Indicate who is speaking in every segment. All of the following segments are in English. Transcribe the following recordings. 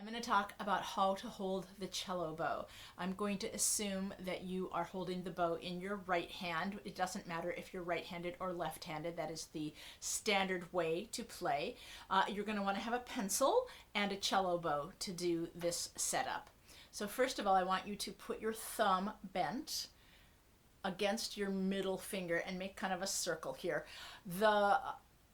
Speaker 1: I'm going to talk about how to hold the cello bow. I'm going to assume that you are holding the bow in your right hand. It doesn't matter if you're right-handed or left-handed. That is the standard way to play. You're going to want to have a pencil and a cello bow to do this setup. So first of all, I want you to put your thumb bent against your middle finger and make kind of a circle here. The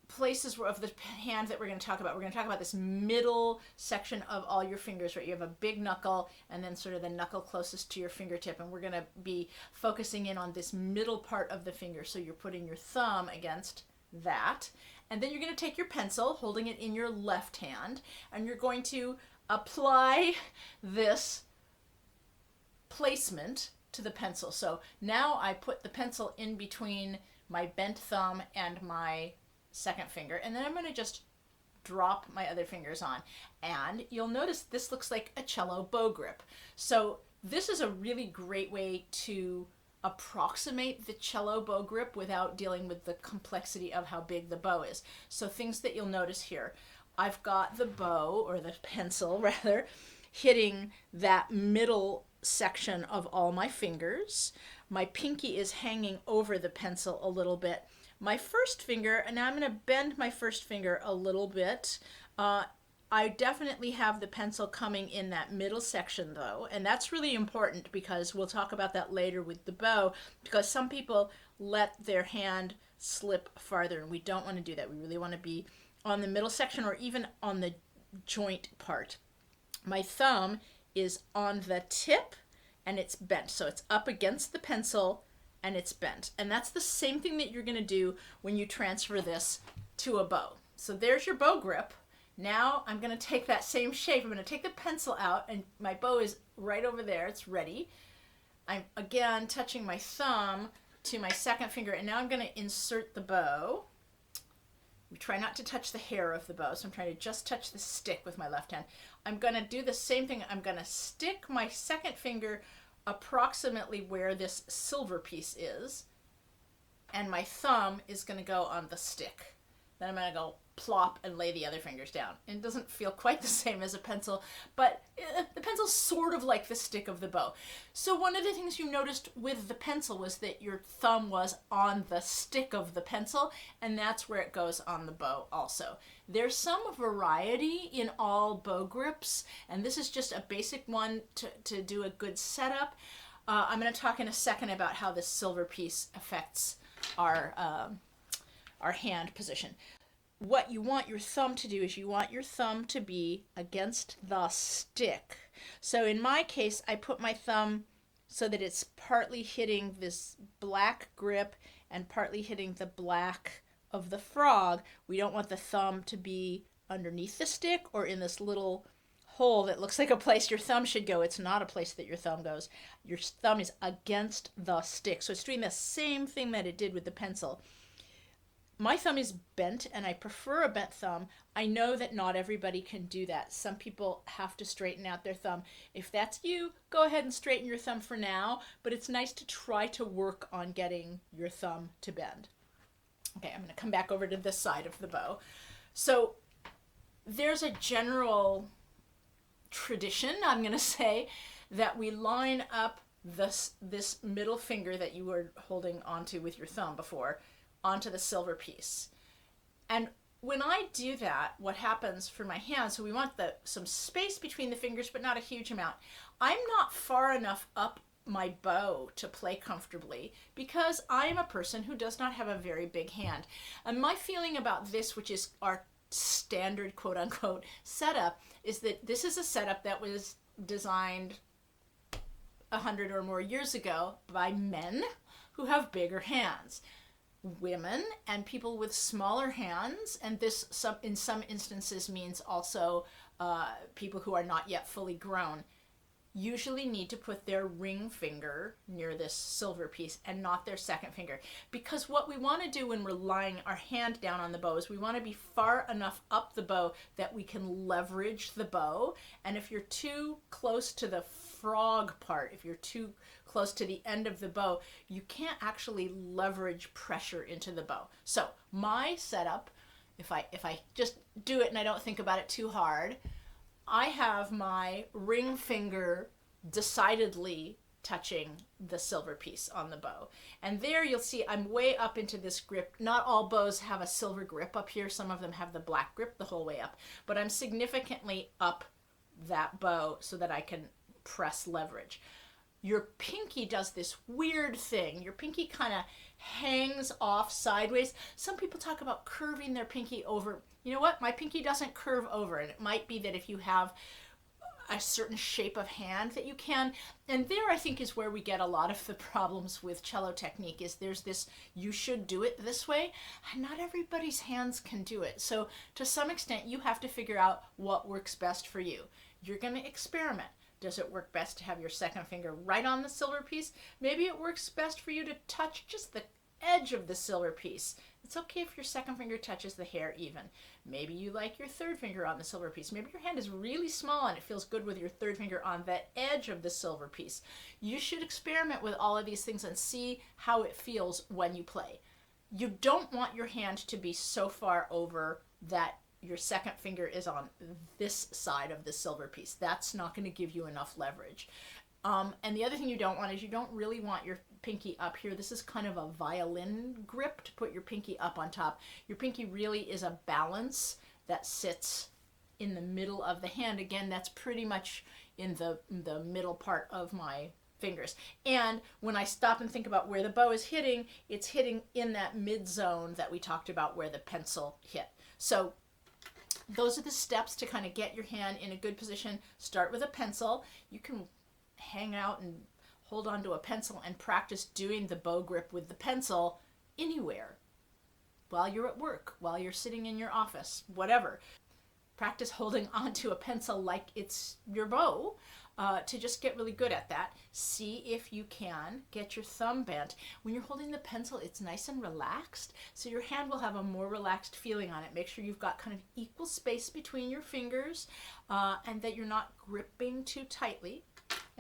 Speaker 1: places of the hand that we're going to talk about this middle section of all your fingers, right? You have a big knuckle and then sort of the knuckle closest to your fingertip, and we're going to be focusing in on this middle part of the finger. So you're putting your thumb against that, and then you're going to take your pencil, holding it in your left hand, and you're going to apply this placement to the pencil. So now I put the pencil in between my bent thumb and my second finger, and then I'm going to just drop my other fingers on, and you'll notice this looks like a cello bow grip. So this is a really great way to approximate the cello bow grip without dealing with the complexity of how big the bow is. So things that you'll notice here: I've got the bow, or the pencil rather, hitting that middle section of all my fingers. My pinky is hanging over the pencil a little bit. My first finger, and now I'm going to bend my first finger a little bit. I definitely have the pencil coming in that middle section though, and that's really important because we'll talk about that later with the bow, because some people let their hand slip farther, and we don't want to do that. We really want to be on the middle section or even on the joint part. My thumb is on the tip and it's bent, so it's up against the pencil and it's bent. And that's the same thing that you're going to do when you transfer this to a bow. So there's your bow grip. Now I'm going to take that same shape. I'm going to take the pencil out, and my bow is right over there. It's ready. I'm again touching my thumb to my second finger, and now I'm going to insert the bow. We try not to touch the hair of the bow, so I'm trying to just touch the stick with my left hand. I'm going to do the same thing. I'm going to stick my second finger approximately where this silver piece is, and my thumb is going to go on the stick. Then I'm going to go plop and lay the other fingers down. It doesn't feel quite the same as a pencil, but the pencil's sort of like the stick of the bow. So one of the things you noticed with the pencil was that your thumb was on the stick of the pencil, and that's where it goes on the bow also. There's some variety in all bow grips, and this is just a basic one to do a good setup. I'm going to talk in a second about how this silver piece affects our hand position. What you want your thumb to do is you want your thumb to be against the stick. So in my case, I put my thumb so that it's partly hitting this black grip and partly hitting the black of the frog. We don't want the thumb to be underneath the stick or in this little hole that looks like a place your thumb should go. It's not a place that your thumb goes. Your thumb is against the stick. So it's doing the same thing that it did with the pencil. My thumb is bent, and I prefer a bent thumb. I know that not everybody can do that. Some people have to straighten out their thumb. If that's you, go ahead and straighten your thumb for now, but it's nice to try to work on getting your thumb to bend. Okay, I'm going to come back over to this side of the bow. So there's a general tradition, I'm going to say, that we line up this middle finger that you were holding onto with your thumb before onto the silver piece. And when I do that, what happens for my hand, so we want some space between the fingers, but not a huge amount. I'm not far enough up my bow to play comfortably because I am a person who does not have a very big hand. And my feeling about this, which is our standard quote unquote setup, is that this is a setup that was designed 100 or more years ago by men who have bigger hands. Women and people with smaller hands, and this in some instances means also people who are not yet fully grown, usually need to put their ring finger near this silver piece and not their second finger. Because what we want to do when we're laying our hand down on the bow is we want to be far enough up the bow that we can leverage the bow. And if you're too close to the frog part, if you're too close to the end of the bow, you can't actually leverage pressure into the bow. So my setup, if I just do it and I don't think about it too hard, I have my ring finger decidedly touching the silver piece on the bow. And there you'll see I'm way up into this grip. Not all bows have a silver grip up here. Some of them have the black grip the whole way up. But I'm significantly up that bow so that I can press leverage. Your pinky does this weird thing. Your pinky kind of hangs off sideways. Some people talk about curving their pinky over. You know what? My pinky doesn't curve over, and it might be that if you have a certain shape of hand that you can. And there I think is where we get a lot of the problems with cello technique is there's this, you should do it this way, and not everybody's hands can do it. So to some extent you have to figure out what works best for you. You're going to experiment. Does it work best to have your second finger right on the silver piece? Maybe it works best for you to touch just the edge of the silver piece. It's okay if your second finger touches the hair even. Maybe you like your third finger on the silver piece. Maybe your hand is really small and it feels good with your third finger on the edge of the silver piece. You should experiment with all of these things and see how it feels when you play. You don't want your hand to be so far over that your second finger is on this side of the silver piece. That's not going to give you enough leverage. And the other thing you don't want is you don't really want your pinky up here. This is kind of a violin grip to put your pinky up on top. Your pinky really is a balance that sits in the middle of the hand. Again, that's pretty much in the middle part of my fingers. And when I stop and think about where the bow is hitting, it's hitting in that mid zone that we talked about where the pencil hit. So those are the steps to kind of get your hand in a good position. Start with a pencil. You can hang out and hold on to a pencil and practice doing the bow grip with the pencil anywhere. While you're at work, while you're sitting in your office, whatever. Practice holding onto a pencil like it's your bow to just get really good at that. See if you can get your thumb bent. When you're holding the pencil, it's nice and relaxed, so your hand will have a more relaxed feeling on it. Make sure you've got kind of equal space between your fingers and that you're not gripping too tightly.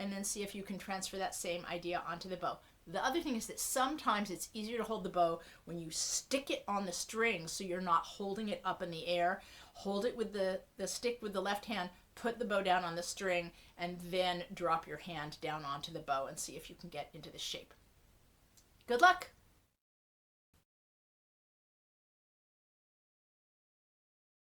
Speaker 1: And then see if you can transfer that same idea onto the bow. The other thing is that sometimes it's easier to hold the bow when you stick it on the string so you're not holding it up in the air. Hold it with the stick with the left hand, put the bow down on the string, and then drop your hand down onto the bow and see if you can get into the shape. Good luck!